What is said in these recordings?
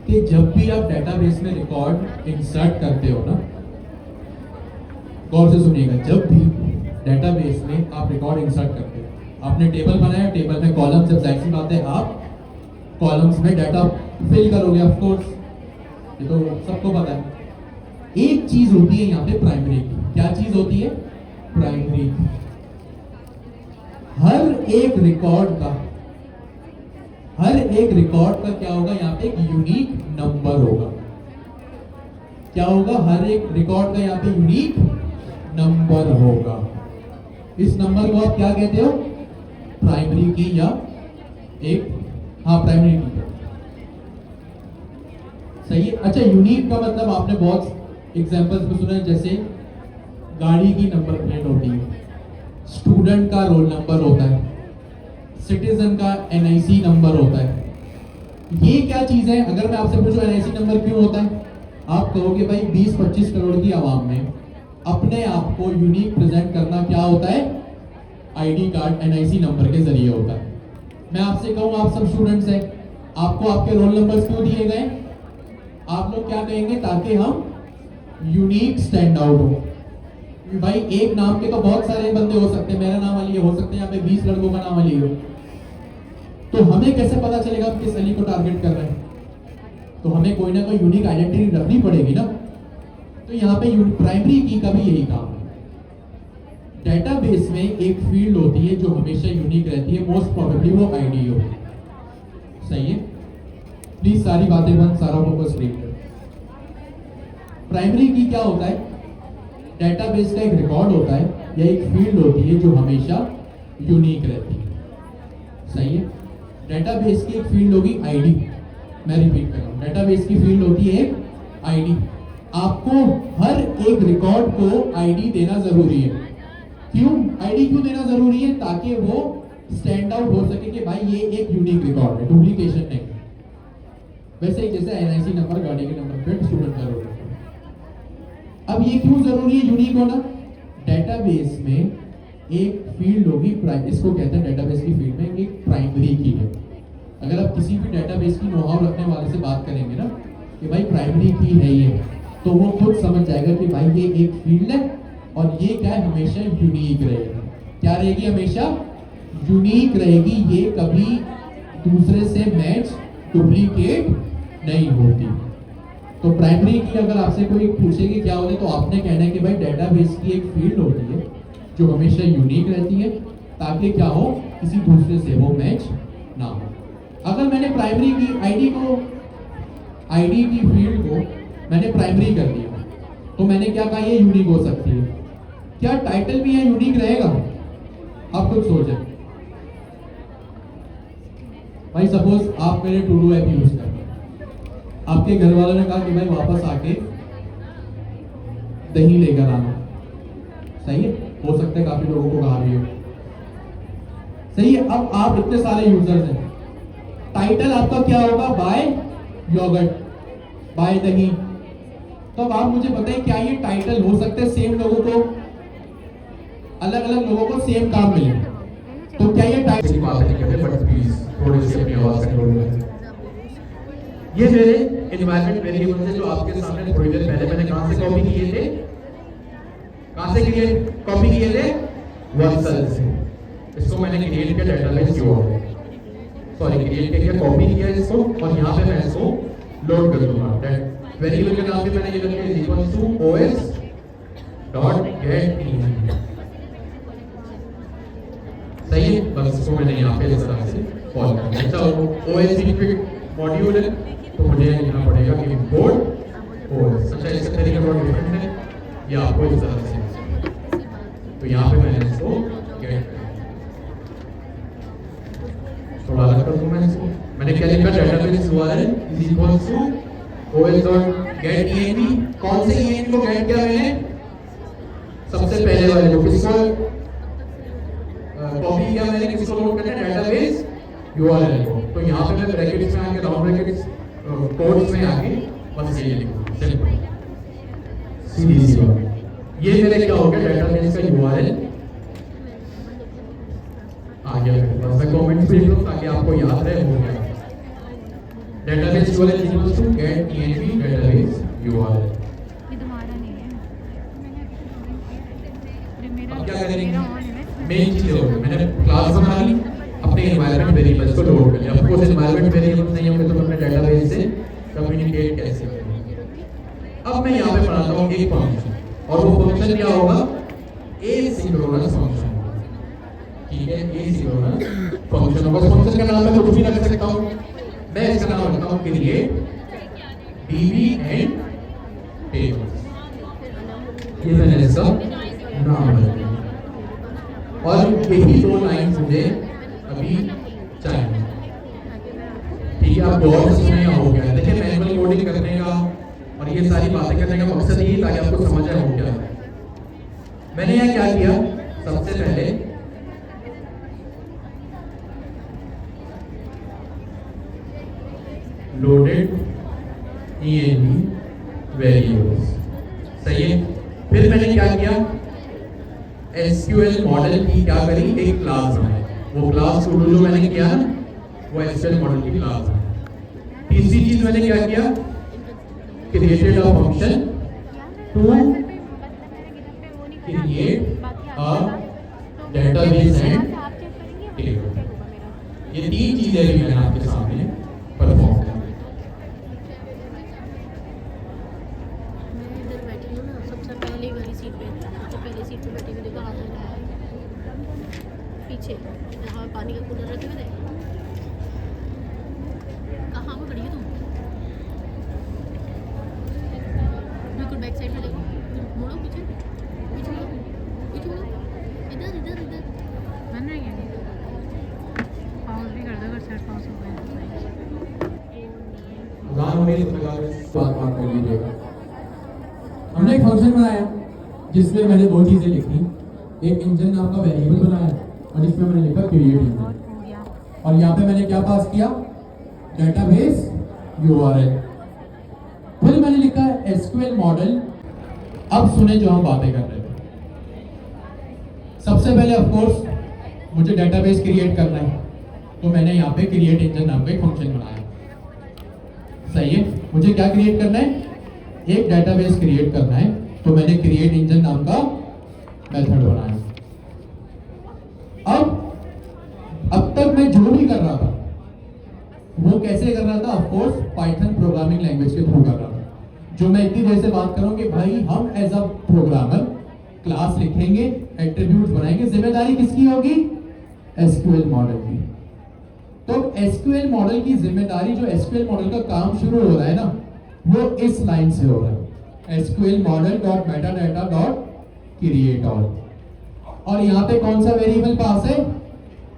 कि जब भी आप डेटाबेस में रिकॉर्ड इंसर्ट करते हो ना, गौर से सुनिएगा, जब भी डेटाबेस में आप रिकॉर्ड इंसर्ट करते हो, आपने टेबल बनाया, टेबल में कॉलम, जब जाहिर सी बात है आप कॉलम्स में डाटा फिल करोगे, ऑफ कोर्स ये तो सबको पता है। एक चीज होती है यहाँ पे प्राइमरी की। क्या चीज होती है? प्राइमरी की। हर एक रिकॉर्ड का क्या होगा? यहाँ पे एक यूनिक नंबर होगा। क्या होगा? हर एक रिकॉर्ड का यहाँ पे यूनिक नंबर होगा। इस नंबर को आप क्या कहते हो? प्राइमरी की या एक, हाँ, प्राइमरी की। सही है। अच्छा, यूनिक का मतलब आपने बहुत एग्जांपल्स में सुना है, जैसे गाड़ी की नंबर प्लेट होती है, स्टूडेंट का रोल नंबर होता है, सिटीजन का एनआईसी नंबर होता है। ये क्या चीज है? अगर मैं आपसे पूछूं एनआईसी नंबर क्यों होता है, आप कहोगे भाई 20-25 करोड़ की आवाम में अपने आप को यूनिक प्रेजेंट करना क्या होता है? आईडी कार्ड, एनआईसी नंबर के जरिए होता है। मैं आपसे कहूं, आप सब स्टूडेंट्स हैं, आपको आपके रोल नंबर्स क्यों दिए गए? आप लोग क्या कहेंगे? ताकि हम यूनिक स्टैंड आउट हो। भाई एक नाम के तो बहुत सारे बंदे हो सकते हैं, मेरा नाम अली हो सकते हैं, यहाँ पे 20 लड़कों का नाम अली हो, तो हमें कैसे पता चलेगा हम किस अली को टारगेट कर रहे हैं? तो हमें कोई ना कोई यूनिक आइडेंटिटी रखनी पड़ेगी ना। तो यहाँ पे प्राइमरी की का भी यही काम है। डेटाबेस में एक फील्ड होती है जो हमेशा यूनिक रहती है, मोस्ट प्रोबेबली वो आईडी होती है। सही है। प्लीज सारी बातें बंद, सारा फोकस रीड करो। प्राइमरी की क्या होता है? डेटाबेस का एक रिकॉर्ड होता है या एक फील्ड होती है जो हमेशा यूनिक रहती है। सही है। डेटाबेस की एक फील्ड होगी आईडी। मैं रिपीट कर रहा हूं, डेटाबेस की फील्ड होती है आईडी। आपको हर एक रिकॉर्ड को आईडी देना जरूरी है। क्यों आईडी क्यों देना जरूरी है? ताकि वो स्टैंड आउट हो सके कि भाई ये एक यूनिक रिकॉर्ड है, डुप्लीकेशन नहीं। वैसे ही जैसे एनआईसी नंबर, गाड़ी के नंबर प्लेट, स्टूडेंट का रोल नंबर। अब ये क्यों जरूरी है यूनिक होना? डेटाबेस में एक फील्ड होगी, इसको कहते हैं डेटाबेस की फील्ड में एक प्राइमरी की है। अगर आप किसी भी डेटाबेस की नो-हाउ रखने वाले से बात करेंगे ना कि भाई प्राइमरी की है ये, तो वो खुद समझ जाएगा कि भाई ये एक फील्ड है और ये क्या है? हमेशा यूनिक रहेगी। क्या रहेगी? हमेशा यूनिक रहेगी। ये कभी दूसरे से मैच, डुप्लीकेट नहीं होती। तो प्राइमरी की अगर आपसे कोई पूछे कि क्या होती है, तो आपने कहना है कि भाई डेटाबेस की एक फील्ड होती है जो हमेशा यूनिक रहती है, ताकि क्या हो? किसी दूसरे से वो मैच ना हो। अगर मैंने प्राइमरी की आईडी की फील्ड को मैंने प्राइमरी कर दिया, तो मैंने क्या कहा? ये यूनिक हो सकती है। क्या टाइटल भी है यूनिक रहेगा? आप खुद सोचें। भाई सपोज आप मेरे टू डू ऐप यूज कर रहे हैं, आपके घर वालों ने कहा कि भाई वापस आके दही लेकर आना। सही है। हो सकता है काफी लोगों को कहा भी हो। सही है। अब आप इतने सारे यूजर्स हैं, टाइटल आपका क्या होगा? बाय योगर्ट, बाय दही। तो अब आप मुझे बताएं, क्या ये टाइटल हो सकते हैं सेम लोगों को, अलग अलग लोगों को सेम काम मिले? तो क्या ये टाइटल? थोड़ी सी अपनी आवाज कंट्रोल करें। ये मेरे एनवायरनमेंट वेरिएबल्स हैं जो आपके सामने थोड़ी देर पहले मैंने कहां से कॉपी किए थे? कहां से कॉपी किए थे? वंसल से। इसको मैंने क्रिएट किया डेटाबेस यूआरएल, सॉरी क्रिएट किया, कॉपी किया इसको, और यहाँ पे मैं इसको लोड कर दूंगा। वेरिएबल का नाम भी मैंने ये रख दिया equals to os dot get email. सही है। बस इसको मैंने यहाँ पे इस तरह से कॉल कर दिया। अच्छा, os इनपुट मॉड्यूल है, तो मुझे लिखना पड़ेगा इंपोर्ट os। अच्छा, इसका तरीका थोड़ा डिफरेंट है, ये आपको इस तरह से, तो यहाँ पे मैंने इसको गेट थोड़ा अलग कर दूं मैं इसको। मैंने क्या लिखा? Database URL is equals to os dot get env। कौन से env को गेट किया मैंने? सबसे पहले वाले को। किसको कॉपी किया मैंने? किसको लोड करना है? डेटाबेस यूआरएल को। तो यहाँ पे मैं ब्रैकेट्स में आके, राउंड ब्रैकेट्स कोड्स में आके बस ये लिखूंगा, सिंपल सीधी सी बात। ये मेरे क्या हो गया? डेटाबेस का यूआरएल आ गया। बस मैं कमेंट्स भी लिख दूं ताकि आपको याद रहे हो गया। database URL is equals to get env database URL. ये तुम्हारा नहीं है, मेरा अब क्या करेंगे? मेरा ऑन है। मेन चीज होगी, मैंने क्लास बना ली, अपने एनवायरनमेंट वेरिएबल्स को लोड कर लिया। ऑफ कोर्स एनवायरनमेंट वेरिएबल्स नहीं होंगे तो मैं अपने डेटाबेस से कम्युनिकेट कैसे करूंगा? अब मैं यहाँ पे बनाता हूँ एक फंक्शन, और वो फंक्शन क्या होगा? Asynchronous function. ठीक है, एसिंक्रोनस फंक्शन होगा। उस फंक्शन का नाम मैं कुछ भी रख सकता हूँ। मैं इसका नाम रखता हूँ क्रिएट डीबी एंड टेबल्स। ये मैंने इसका नाम रख दिया, और यही दो लाइन मुझे अभी चाहिए। ठीक है, आप गौर से सुनिए, हो गया। देखिए, मैनुअल कोडिंग करने का और ये सारी बातें करने का मकसद यही ताकि आपको समझ आए हो क्या है। मैंने यहाँ क्या किया? सबसे पहले लोडेड env वेरिएबल्स, सही है। फिर मैंने क्या किया? एसक्यूएल मॉडल की क्या करी? एक क्लास बनाई। वो क्लास शुरू जो मैंने किया ना, वो एसक्यूएल मॉडल की क्लास है। तीसरी चीज मैंने क्या किया? Created a function to create a database and table. ये तीन चीजें भी मैंने आपके सामने परफॉर्म की। मैं इधर बैठी हूँ ना, सबसे पहले वाली सीट पे, जो पहले सीट पे बैठी हुई, देखो हाथ धोना है पीछे, यहाँ पानी का कूलर रखे हुए थे। कहाँ पे खड़ी है तुम? बिल्कुल बैक साइड में देखो, मुड़ो पीछे, पीछे मुड़ो, पीछे मुड़ो, इधर इधर इधर। बन रही है, पाउस भी कर दो अगर सेट पाउस हो गया। बात कर लीजिएगा। हमने एक फंक्शन बनाया जिसमें मैंने दो चीजें लिखी। एक इंजन नाम का वेरिएबल बनाया और जिसमें मैंने लिखा क्रिएट इंजन, और यहाँ पे मैंने क्या पास किया? Database URL. फिर मैंने लिखा एसक्यूएल मॉडल। अब सुने जो हम बातें कर रहे थे। सबसे पहले ऑफ कोर्स मुझे डेटाबेस क्रिएट करना है, तो मैंने यहाँ पे क्रिएट इंजन नाम का एक फंक्शन बनाया। सही है, मुझे क्या क्रिएट करना है? एक डेटाबेस क्रिएट करना है, तो मैंने क्रिएट इंजन नाम का मेथड बनाया। अब तक मैं जो भी कर रहा था वो कैसे कर रहा था? Of course Python programming language के थ्रू कर रहा था। जो मैं इतनी देर से बात करूं कि भाई हम एज अ प्रोग्रामर क्लास लिखेंगे, एट्रीब्यूट्स बनाएंगे, जिम्मेदारी किसकी होगी? एसक्यूएल मॉडल की। तो एसक्यूएल मॉडल की जिम्मेदारी, जो एसक्यूएल मॉडल का काम शुरू हो रहा है ना, वो इस लाइन से हो रहा है, SQL model dot metadata dot create all. और यहाँ पे कौन सा वेरिएबल पास है?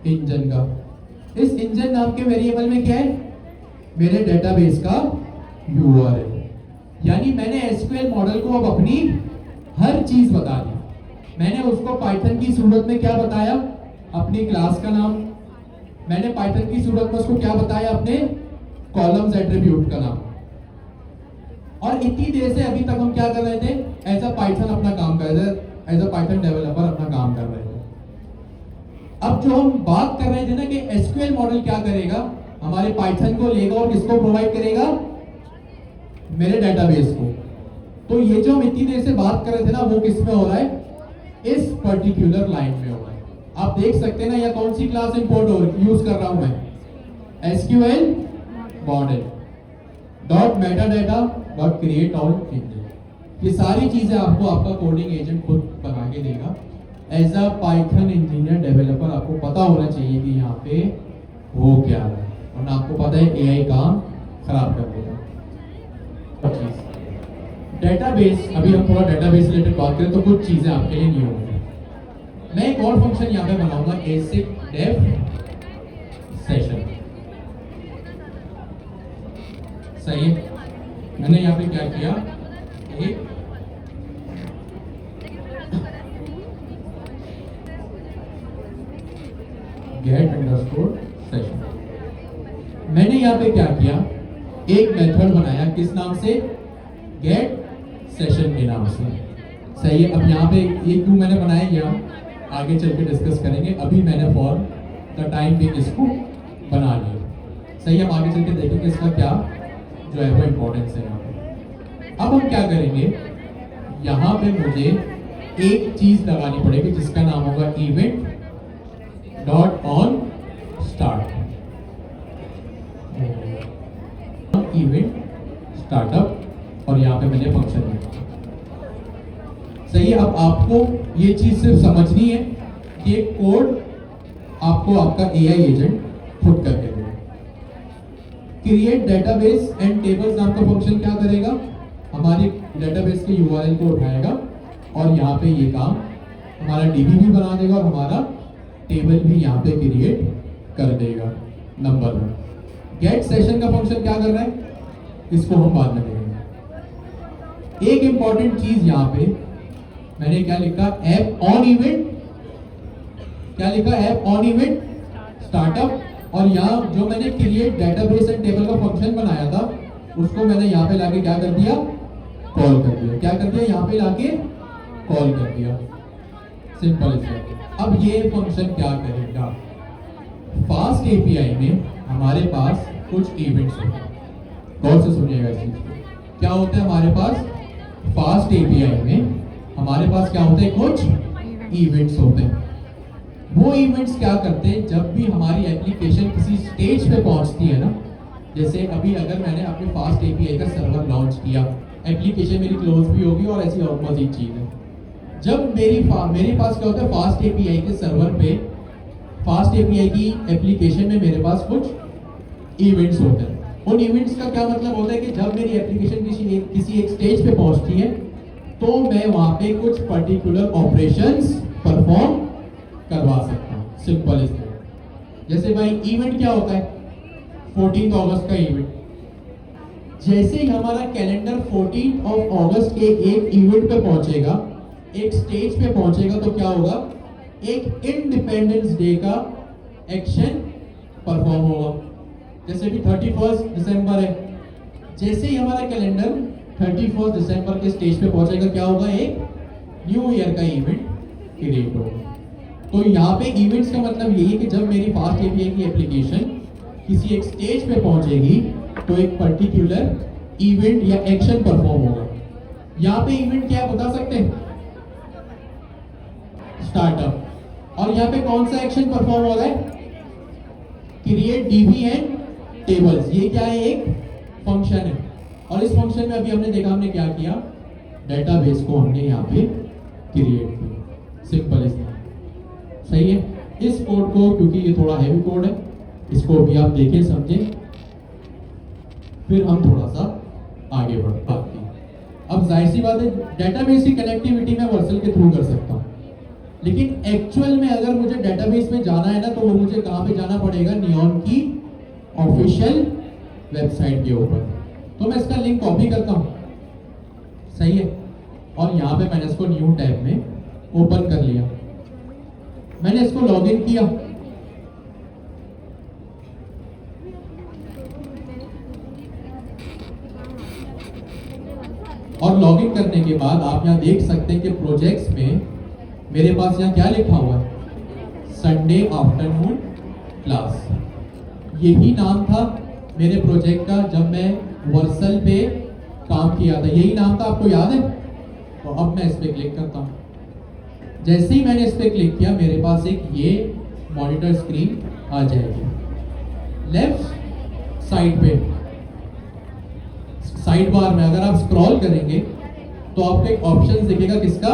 इंजन का। इस इंजन नाम के वेरिएबल में क्या है? मेरे डेटाबेस का यूआरएल। यानी मैंने एसक्यूएल मॉडल को अब अपनी हर चीज बता दी। मैंने उसको पाइथन की सूरत में क्या बताया? अपनी क्लास का नाम। मैंने पाइथन की सूरत में उसको क्या बताया? अपने कॉलम्स एट्रीब्यूट का नाम। और इतनी देर से अभी तक हम क्या कर रहे थे? एज अ पाइथन अपना काम कर रहे थे, एज अ पाइथन डेवलपर अपना काम कर रहे थे। अब जो हम बात कर रहे थे ना कि एसक्यूएल मॉडल क्या करेगा, हमारे पाइथन को लेगा और किसको प्रोवाइड करेगा? मेरे डेटाबेस को। तो ये जो हम इतनी देर से बात कर रहे थे ना, वो किस में हो रहा है? इस पर्टिकुलर लाइन में हो रहा है। आप देख सकते हैं ना, यह कौन सी क्लास इंपोर्ट हो यूज कर रहा हूं मैं? SQL model dot metadata dot create all engine. ये सारी चीजें आपको आपका कोडिंग एजेंट खुद बना के देगा। As a Python engineer developer आपको पता होना चाहिए कि यहाँ पे हो क्या रहा है, वरना आपको पता है एआई काम खराब कर देगा। डेटाबेस, अभी हम थोड़ा डेटाबेस रिलेटेड बात करें तो कुछ चीजें आपके लिए नहीं होंगी। मैं एक और फंक्शन यहाँ पे बनाऊंगा, एसिक डेव सेशन। सही है, मैंने यहाँ पे क्या किया? एक गेट अंडरस्कोर सेशन। मैंने यहाँ पे क्या किया? एक मेथड बनाया, किस नाम से? गेट सेशन के नाम से। सही है, अब यहाँ पे ये क्यों मैंने बनाया, यहाँ आगे चल के डिस्कस करेंगे। अभी मैंने फॉर द टाइम बिंग इसको बना लिया। सही, हम आगे चल के देखेंगे इसका क्या जो है वो इम्पोर्टेंस है यहाँ पे। अब हम क्या करेंगे, यहाँ पे मुझे एक चीज लगानी पड़ेगी जिसका नाम होगा event dot on start. Event startup और यहाँ पे मैंने फंक्शन लिखा। सही है, अब आपको ये चीज सिर्फ समझनी है कि ये कोड आपको आपका एआई एजेंट खुद करके देगा। क्रिएट डेटाबेस एंड टेबल्स नाम का फंक्शन क्या करेगा, हमारे डेटाबेस के यूआरएल को उठाएगा और यहाँ पे ये काम हमारा डीबी भी बना देगा और हमारा टेबल भी यहाँ पे क्रिएट कर देगा। नंबर 1 गेट सेशन का फंक्शन क्या कर रहा है, इसको हम बाद में देखेंगे। एक इंपॉर्टेंट चीज यहाँ पे मैंने क्या लिखा, ऐप ऑन इवेंट, क्या लिखा, ऐप ऑन इवेंट स्टार्टअप। और यहाँ जो मैंने क्रिएट डेटाबेस एंड टेबल का फंक्शन बनाया था उसको मैंने यहाँ पे लाके क्या कर दिया, कॉल कर दिया। क्या कर दिया, यहाँ पे लाके कॉल कर दिया। सिंपल है। अब ये फंक्शन क्या करेगा, फास्ट एपीआई में हमारे पास कुछ इवेंट्स होते हैं, गौर से सुनिएगा इस चीज को। क्या होता है हमारे पास, फास्ट एपीआई में हमारे पास क्या होते हैं, कुछ इवेंट्स होते हैं। वो इवेंट्स क्या करते हैं, जब भी हमारी एप्लीकेशन किसी स्टेज पे पहुंचती है ना, जैसे अभी अगर मैंने अपने फास्ट एपीआई का सर्वर लॉन्च किया, एप्लीकेशन मेरी क्लोज भी होगी और ऐसी और मजीद चीज है। जब मेरे पास क्या होता है, फास्ट एपीआई के सर्वर पे, फास्ट एपीआई की एप्लीकेशन में मेरे पास कुछ इवेंट्स होते हैं। उन इवेंट्स का क्या मतलब होता है कि जब मेरी एप्लीकेशन किसी एक स्टेज पे पहुंचती है तो मैं वहां पे कुछ पर्टिकुलर ऑपरेशंस परफॉर्म करवा सकता हूँ। Simple is that. जैसे भाई इवेंट क्या होता है, 14 अगस्त का इवेंट। जैसे ही हमारा कैलेंडर 14 अगस्त के एक इवेंट पे पहुंचेगा, एक स्टेज पे पहुंचेगा, तो क्या होगा, एक इंडिपेंडेंस डे का एक्शन परफॉर्म होगा। जैसे कि 31 दिसंबर है, जैसे ही हमारा कैलेंडर 31 दिसंबर के स्टेज पे पहुंचेगा, क्या होगा, एक न्यू ईयर का इवेंट क्रिएट होगा। तो यहाँ पे इवेंट्स का मतलब यही है कि जब मेरी फास्ट एपीआई की एप्लीकेशन किसी एक स्टेज पे पहुंचेगी तो एक पर्टिकुलर इवेंट या एक्शन परफॉर्म होगा। यहाँ पे इवेंट क्या है बता सकते हैं, स्टार्टअप। और यहाँ पे कौन सा एक्शन परफॉर्म हो रहा है, क्रिएट डीबी एंड टेबल्स। ये क्या है, एक फंक्शन है। और इस फंक्शन में अभी हमने देखा हमने क्या किया, डेटाबेस को हमने यहाँ पे क्रिएट किया। सिंपल इज सही है। इस कोड को, क्योंकि ये थोड़ा हैवी कोड है, इसको भी आप देखें समझें, फिर हम थोड़ा सा आगे बढ़ते हैं। अब जाहिर सी बात है, डेटाबेस की कनेक्टिविटी मैं वर्सल के थ्रू कर सकता हूँ, लेकिन एक्चुअल में अगर मुझे डेटाबेस में जाना है ना, तो वो मुझे कहाँ पे जाना पड़ेगा, नियॉन की ऑफिशियल वेबसाइट के ऊपर। तो मैं इसका लिंक कॉपी करता हूँ, सही है। और यहाँ पे मैंने इसको न्यू टैब में ओपन कर लिया, मैंने इसको लॉगिन किया। और लॉगिन करने के बाद आप यहाँ देख सकते हैं कि प्रोजेक्ट्स में मेरे पास यहाँ क्या लिखा हुआ है, संडे आफ्टरनून क्लास। यही नाम था मेरे प्रोजेक्ट का जब मैं वर्सल पे काम किया था, यही नाम था, आपको याद है। तो अब मैं इस पे क्लिक करता हूँ। जैसे ही मैंने इस पे क्लिक किया, मेरे पास एक ये मॉनिटर स्क्रीन आ जाएगी। लेफ्ट साइड पे साइड बार में अगर आप स्क्रॉल करेंगे तो आपको एक ऑप्शन दिखेगा, किसका,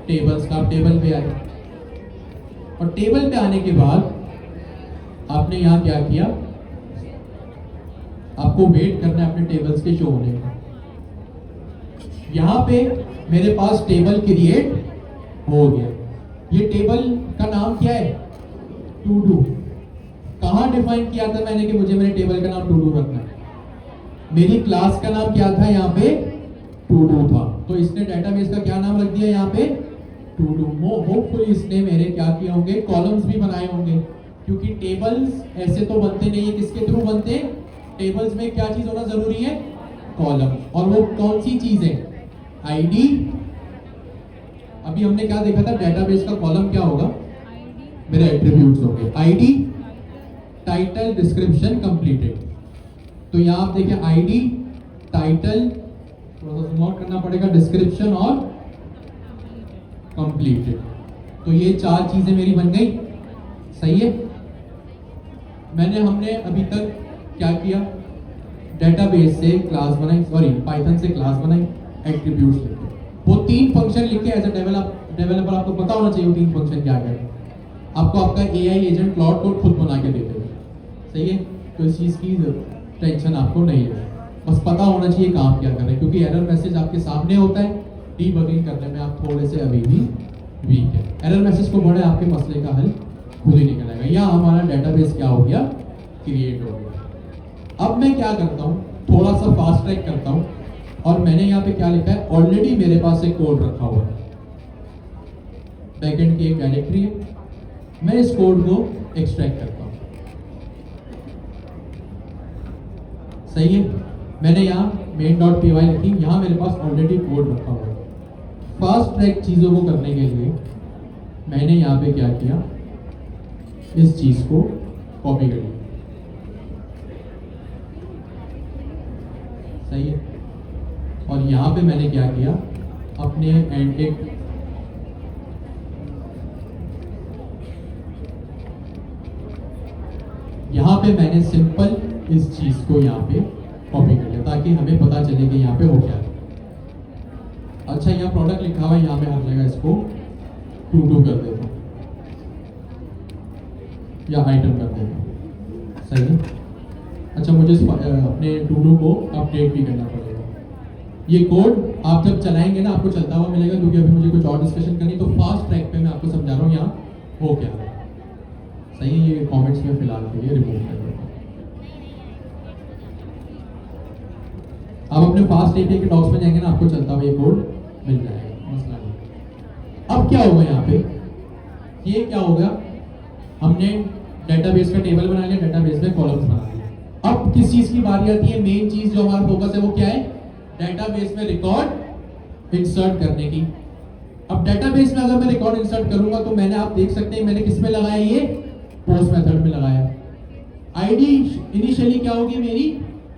टेबल्स का। आप टेबल पे आए और टेबल पे आने के बाद आपने यहाँ क्या किया, आपको वेट करना है अपने टेबल्स के शो होने का। यहाँ पे मेरे पास टेबल क्रिएट हो गया। ये टेबल का नाम क्या है, टू डू। कहाँ डिफाइन किया था मैंने कि मुझे मेरे टेबल का नाम टू डू रखना है, मेरी क्लास का नाम क्या था, यहाँ पे टू डू था। तो इसने डेटाबेस का क्या नाम रख दिया, यहाँ पे टू डू। होपफुली इसने मेरे क्या किए होंगे, कॉलम्स भी बनाए होंगे, क्योंकि टेबल्स ऐसे तो बनते नहीं है, किसके थ्रू बनते हैं, टेबल्स में क्या चीज होना जरूरी है, कॉलम। और वो कौन सी चीज है, आईडी। अभी हमने क्या देखा था, डेटाबेस का कॉलम क्या होगा, मेरे एट्रीब्यूट्स होंगे, आईडी टाइटल डिस्क्रिप्शन कंप्लीटेड। तो यहाँ आप देखिए आईडी, टाइटल, थोड़ा सा नोट करना पड़ेगा, डिस्क्रिप्शन और कंप्लीटेड। तो ये 4 चीजें मेरी बन गई। सही है। हमने अभी तक क्या किया, डेटाबेस से क्लास बनाई, सॉरी पाइथन से क्लास बनाई, एट्रीब्यूट्स लिखे, वो 3 फंक्शन लिखे। एज अ डेवलपर आपको पता होना चाहिए वो 3 फंक्शन क्या है। आपको आपका एआई एजेंट क्लाउड कोड खुद बना के देते हैं। सही है। तो इस चीज़ की टेंशन आपको नहीं है, बस पता होना चाहिए काम क्या कर रहे हैं, क्योंकि एरर मैसेज आपके सामने होता है, डीबगिंग करने में आप थोड़े से अभी भी वीक है। एरर मैसेज को बढ़े आपके मसले का हल खुद ही निकल आएगा। या हमारा डेटाबेस क्या हो गया, क्रिएट हो गया। अब मैं क्या करता हूँ, थोड़ा सा फास्ट ट्रैक करता हूँ, और मैंने यहाँ पे क्या लिखा है, ऑलरेडी मेरे पास एक कोड रखा हुआ है, बैकएंड की एक डायरेक्टरी है, मैं इस कोड को एक्सट्रैक्ट करता हूँ। सही है। मैंने यहाँ main.py लिखी, यहाँ मेरे पास ऑलरेडी कोड रखा हुआ है। फास्ट ट्रैक चीज़ों को करने के लिए मैंने यहाँ पे क्या किया, इस चीज़ को कॉपी कर लिया। सही है। और यहाँ पे मैंने क्या किया, अपने एंड एक यहाँ पे मैंने सिंपल इस चीज़ को यहाँ पे कॉपी कर लिया, ताकि हमें पता चले कि यहाँ पे हो क्या है। अच्छा, यहाँ प्रोडक्ट लिखा हुआ है, यहाँ पे हर जगह इसको टू कर देता हूँ या आइटम कर देता हूँ। सही है। अच्छा, मुझे अपने टू को अपडेट भी करना पड़ेगा। ये कोड आप जब चलाएंगे ना, आपको चलता हुआ मिलेगा, क्योंकि अभी मुझे कुछ और डिस्कशन करनी, तो फास्ट ट्रैक पे मैं आपको समझा रहा हूँ यहाँ हो क्या है। सही है। ये कमेंट्स में फिलहाल के लिए रिमूव कर देता हूँ। आप अपने फास्ट एपीआई के डॉक्स में जाएंगे ना, आपको चलता हुआ ये कोड मिल जाएगा, मसला नहीं। अब क्या होगा यहाँ पे, ये क्या होगा, हमने डेटाबेस का टेबल बना लिया, डेटाबेस में कॉलम्स बना लिया। अब किस चीज की बारी आती है, मेन चीज जो हमारा फोकस है वो क्या है, डेटाबेस में रिकॉर्ड इंसर्ट करने की। अब डेटाबेस में अगर मैं रिकॉर्ड इंसर्ट करूंगा, तो मैंने, आप देख सकते हैं मैंने किस में लगाया, ये पोस्ट मेथड में लगाया। आईडी इनिशियली क्या होगी मेरी,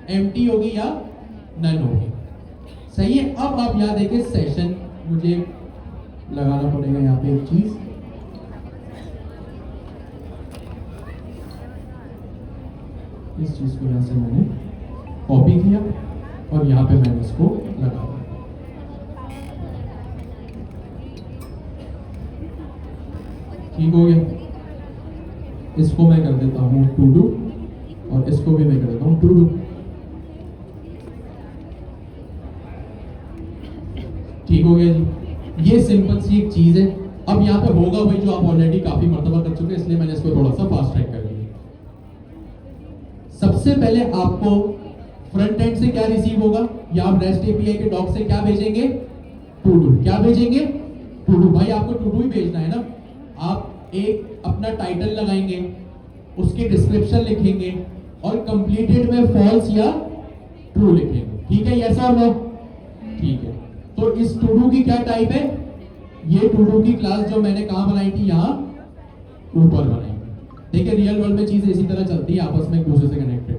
एम्प्टी होगी या नन होगी। सही है। अब आप यहाँ देखिए सेशन, मुझे लगाना पड़ेगा यहाँ पे एक चीज, इस चीज को यहाँ से मैंने कॉपी किया और यहाँ पे मैंने इसको लगा दिया। ठीक हो गया। इसको मैं कर देता हूँ टू डू, और इसको भी मैं कर देता हूँ टू डू। ठीक हो गया जी। ये सिंपल सी एक चीज है। अब यहाँ पे होगा भाई जो आप ऑलरेडी काफी मर्तबा कर चुके हैं, इसलिए मैंने इसको थोड़ा सा फास्ट ट्रैक कर लिया। सबसे पहले आपको फ्रंट एंड से क्या रिसीव होगा, या आप रेस्ट एपीआई के डॉक से क्या भेजेंगे, टू डू। क्या भेजेंगे, टू डू। भाई आपको टू डू ही भेजना है ना। आप एक अपना टाइटल लगाएंगे, उसके डिस्क्रिप्शन लिखेंगे, और कंप्लीटेड में फॉल्स या ट्रू लिखेंगे। ठीक है, यस और नो। ठीक है। तो इस टू डू की क्या टाइप है, ये टू डू की क्लास जो मैंने कहाँ बनाई थी, यहाँ ऊपर बनाई। देखिए रियल वर्ल्ड में चीजें इसी तरह चलती है, आपस में एक दूसरे से कनेक्टेड।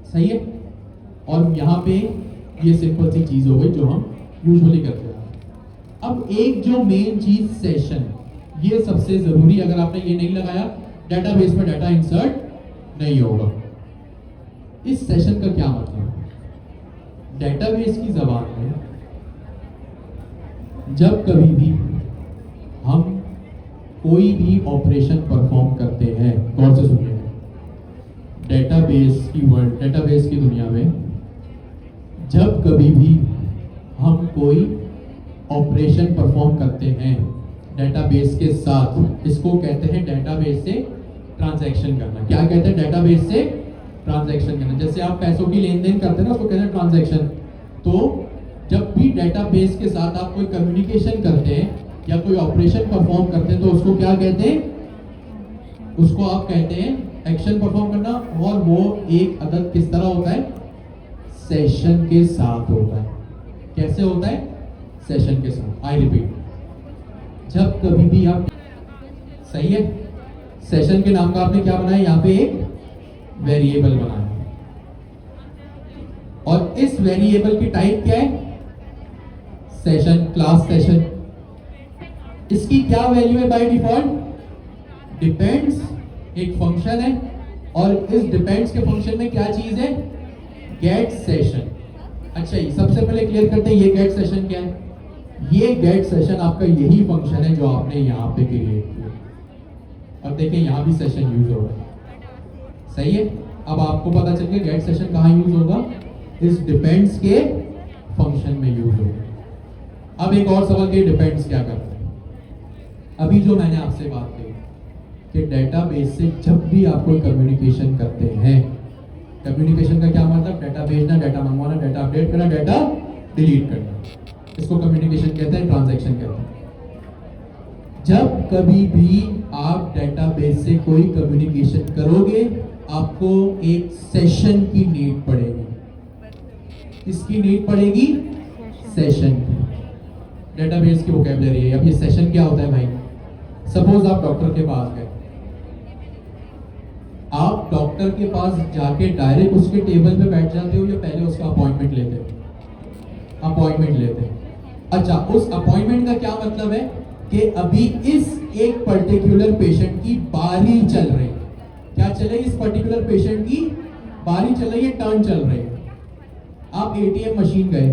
सही है। और यहाँ पे ये सिंपल सी चीज हो गई जो हम यूजुअली करते हैं। अब एक जो मेन चीज सेशन, ये सबसे जरूरी, अगर आपने ये नहीं लगाया, डेटाबेस में डाटा इंसर्ट नहीं होगा। इस सेशन का क्या मतलब, डेटाबेस की जबान में जब कभी भी हम कोई भी ऑपरेशन परफॉर्म करते हैं, गौर से सुनिए, डेटाबेस की वर्ल्ड, डेटाबेस की दुनिया में जब कभी भी हम कोई ऑपरेशन परफॉर्म करते हैं डेटाबेस के साथ, इसको कहते हैं डेटाबेस से ट्रांजैक्शन करना। क्या कहते हैं, डेटाबेस से ट्रांजैक्शन करना। जैसे आप पैसों की लेन देन करते हैं ना, उसको कहते हैं ट्रांजैक्शन। तो जब भी डेटाबेस के साथ आप कोई कम्युनिकेशन करते हैं या कोई ऑपरेशन परफॉर्म करते हैं, तो उसको क्या कहते हैं, उसको आप कहते हैं एक्शन परफॉर्म करना। और वो एक अदद किस तरह होता है, सेशन के साथ होता है। कैसे होता है, सेशन के साथ। आई रिपीट, जब कभी भी आप, सही है, सेशन के नाम का आपने क्या बनाया, यहाँ पे एक वेरिएबल बनाया, और इस वेरिएबल की टाइप क्या है, सेशन, क्लास सेशन। इसकी क्या वैल्यू है बाय डिफॉल्ट, डिपेंड्स एक फंक्शन है, और इस डिपेंड्स के फंक्शन में क्या चीज है, गेट सेशन। अच्छा, ये सबसे पहले क्लियर करते हैं, ये गेट सेशन क्या है। ये गेट सेशन आपका यही फंक्शन है जो आपने यहाँ पे क्रिएट किया, और देखिए यहाँ भी सेशन यूज हो रहा है, सही है। अब आपको पता चल गया गेट सेशन कहाँ यूज होगा, इस डिपेंड्स के फंक्शन में यूज होगा। अब एक और सवाल, कि डिपेंड्स क्या करता है। अभी जो मैंने आपसे बात कही कि डेटाबेस से जब भी आप कोई कम्युनिकेशन करते हैं, कम्युनिकेशन का क्या मतलब, डाटा भेजना, डाटा मंगवाना, डाटा अपडेट करना, डाटा डिलीट करना, इसको कम्युनिकेशन कहते हैं, ट्रांजैक्शन कहते हैं। जब कभी भी आप डेटाबेस से कोई कम्युनिकेशन करोगे, आपको एक सेशन की नीड पड़ेगी। किसकी नीड पड़ेगी, सेशन की। डेटाबेस की वोकैबुलरी है। अब ये सेशन क्या होता है भाई, सपोज आप डॉक्टर के पास गए, आप डॉक्टर के पास जाके डायरेक्ट उसके टेबल पे बैठ जाते हो या पहले उसका अपॉइंटमेंट लेते हो, अपॉइंटमेंट लेते हो। अच्छा, उस अपॉइंटमेंट का क्या मतलब है कि अभी इस एक पर्टिकुलर पेशेंट की बारी चल रही है। क्या चल रही है, इस पर्टिकुलर पेशेंट की बारी चल रही है, टर्न चल रही है। आप एटीएम मशीन गए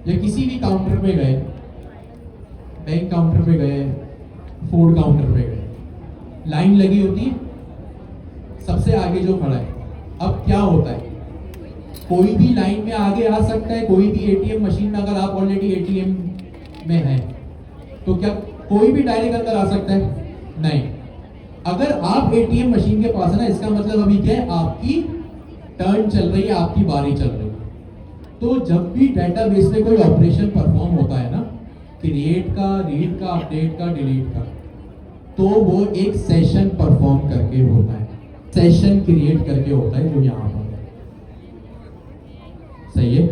या किसी भी काउंटर पे गए, बैंक काउंटर पे गए, फूड काउंटर पे गए, लाइन लगी होती है, सबसे आगे जो खड़ा है। अब क्या होता है, कोई भी लाइन में आगे आ सकता है, कोई भी एटीएम मशीन में, अगर आप ऑलरेडी एटीएम में हैं तो क्या कोई भी डायरेक्ट अंदर आ सकता है, नहीं। अगर आप एटीएम मशीन के पास है ना, इसका मतलब अभी क्या है, आपकी टर्न चल रही है, आपकी बारी चल रही है। तो जब भी डेटाबेस में कोई ऑपरेशन परफॉर्म होता है ना, क्रिएट का, रीड का, अपडेट का, डिलीट का, तो वो एक सेशन परफॉर्म करके होता है, सेशन क्रिएट करके होता है, जो यहाँ पर है। सही है।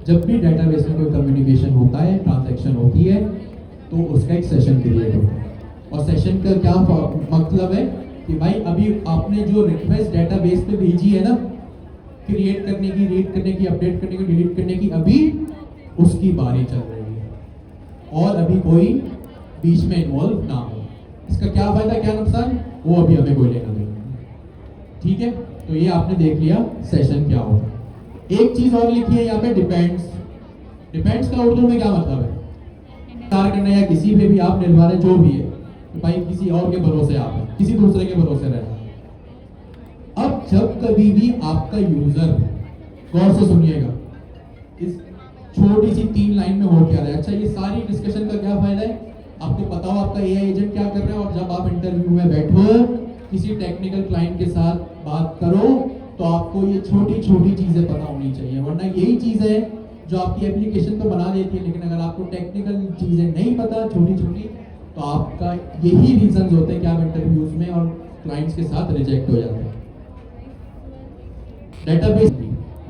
जब भी डेटाबेस में कोई कम्युनिकेशन होता है, ट्रांजैक्शन होती है, तो उसका एक सेशन क्रिएट होता है। और सेशन का क्या मतलब है कि भाई अभी आपने जो रिक्वेस्ट डेटाबेस पे भेजी है ना, क्रिएट करने की, रीड करने की, अपडेट करने की, डिलीट करने की, अभी उसकी बारी चल रही है और अभी कोई बीच में इन्वॉल्व ना हो। इसका क्या फायदा, क्या नुकसान, वो अभी हमें कोई लेना देना नहीं। ठीक है, तो ये आपने देख लिया सेशन क्या होता है। एक चीज और लिखी है यहाँ पे, डिपेंड्स। डिपेंड्स का उर्दू में क्या मतलब है, कार्य करना या किसी पे भी आप निर्भर है, जो भी है, तो भाई किसी और के भरोसे आप है, किसी दूसरे के भरोसे रहना। अब जब कभी भी आपका यूजर, गौर से सुनिएगा, इस छोटी सी 3 लाइन में हो क्या रहा है। अच्छा, ये सारी डिस्कशन का क्या फायदा है, आपको पता हो आपका एआई एजेंट क्या कर रहा है, और जब आप इंटरव्यू में बैठो, किसी टेक्निकल क्लाइंट के साथ बात करो, तो आपको ये छोटी छोटी चीजें पता होनी चाहिए। वरना यही चीज है जो आपकी एप्लीकेशन तो बना देती है, लेकिन अगर आपको टेक्निकल चीजें नहीं पता, छोटी छोटी, तो आपका यही रीजन होते हैं कि आप इंटरव्यूज में और क्लाइंट्स के साथ रिजेक्ट हो जाते हैं। Database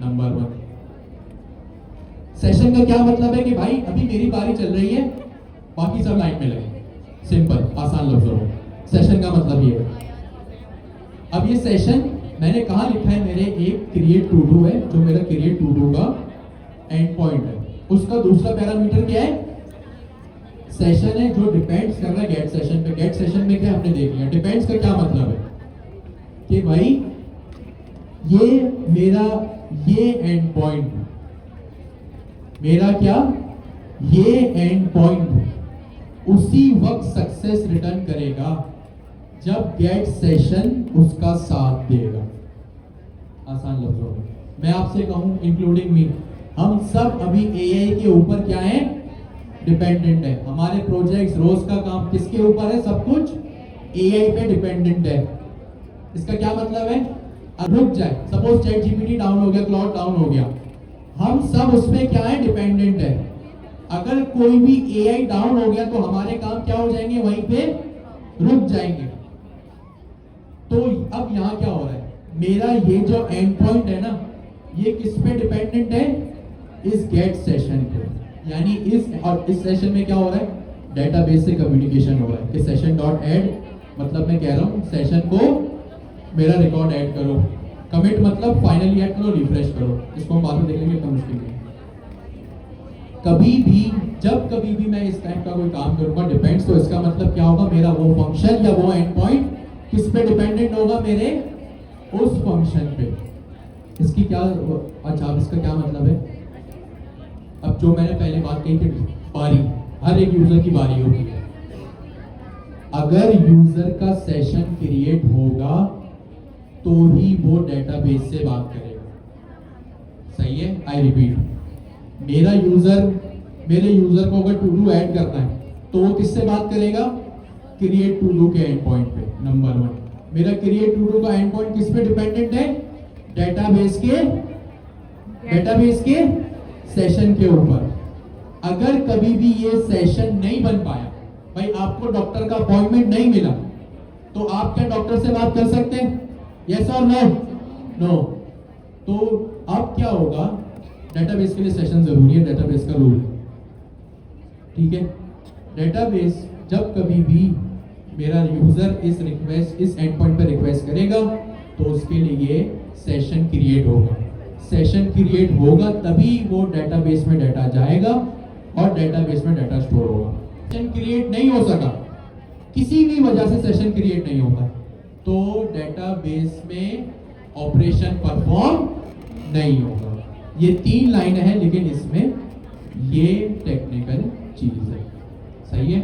number 1। सेशन का क्या मतलब है कि भाई अभी मेरी बारी चल रही है, बाकी सब लाइन में लगे। सिंपल, आसान लफ्जों में सेशन का मतलब ये है। अब ये सेशन मैंने कहा लिखा है, मेरे एक क्रिएट टू डू है, जो मेरा क्रिएट टू डू का एंड पॉइंट है। उसका दूसरा पैरामीटर क्या है, सेशन है, जो डिपेंड्स कर रहा है गेट सेशन पे। गेट सेशन में क्या हमने देख लिया, डिपेंड्स का क्या मतलब है कि भाई ये मेरा ये एंड पॉइंट, मेरा क्या, ये एंड पॉइंट उसी वक्त सक्सेस रिटर्न करेगा जब गेट सेशन उसका साथ देगा। आसान लफ्जों में मैं आपसे कहूं, इंक्लूडिंग मी, हम सब अभी एआई के ऊपर क्या है, डिपेंडेंट है। हमारे प्रोजेक्ट्स, रोज का काम किसके ऊपर है, सब कुछ एआई पे डिपेंडेंट है। इसका क्या मतलब है, रुक जाए, सपोज चैट जीपीटी डाउन हो गया, क्लाउड डाउन हो गया, हम सब उसमें क्या है, डिपेंडेंट है। अगर कोई भी एआई डाउन हो गया तो हमारे काम क्या हो जाएंगे, वहीं पे रुक जाएंगे। तो अब यहाँ क्या हो रहा है, मेरा ये जो एंड पॉइंट है ना, ये किस पे डिपेंडेंट है, इस गेट सेशन पे। यानी इस सेशन में क्या हो रहा है, डेटाबेस से कम्युनिकेशन हो रहा है कि सेशन डॉट ऐड मतलब मैं कह रहा हूँ सेशन को मेरा रिकॉर्ड ऐड करो, कमिट मतलब फाइनली ऐड करो, रिफ्रेश करो। इसको हम बाद में देखेंगे, इतना मुश्किल नहीं है। कभी भी जब कभी भी मैं इस टाइप का कोई काम करूंगा डिपेंड्स, तो इसका मतलब क्या होगा, मेरा वो फंक्शन या वो एंड पॉइंट किस पे डिपेंडेंट होगा, मेरे उस फंक्शन पे। इसकी क्या, अच्छा अब इसका क्या मतलब है, अब जो मैंने पहले बात कही थी बारी, हर एक यूजर की बारी होगी। अगर यूजर का सेशन क्रिएट होगा तो ही वो डेटाबेस से बात करेगा। सही है, आई रिपीट, मेरे यूजर को अगर टू डू ऐड करना है तो वो किससे बात करेगा, क्रिएट टू डू के एंड पॉइंट पे। नंबर 1, मेरा क्रिएट टू डू का एंड पॉइंट किस पे डिपेंडेंट है, डेटाबेस के सेशन के ऊपर। अगर कभी भी ये सेशन नहीं बन पाया, भाई आपको डॉक्टर का अपॉइंटमेंट नहीं मिला, तो आप क्या डॉक्टर से बात कर सकते हैं, यस और नो? नो। तो अब क्या होगा, डेटाबेस के लिए सेशन जरूरी है, डेटाबेस का रूल, ठीक है। डेटाबेस जब कभी भी मेरा यूजर इस एंड पॉइंट पर रिक्वेस्ट करेगा तो उसके लिए सेशन क्रिएट होगा। सेशन क्रिएट होगा तभी वो डेटाबेस में डाटा जाएगा और डेटाबेस में डाटा स्टोर होगा। सेशन क्रिएट नहीं हो सका, किसी भी वजह से सेशन क्रिएट नहीं होगा, तो डेटाबेस में ऑपरेशन परफॉर्म नहीं होगा। ये 3 लाइन है, लेकिन इसमें ये टेक्निकल चीज है। सही है।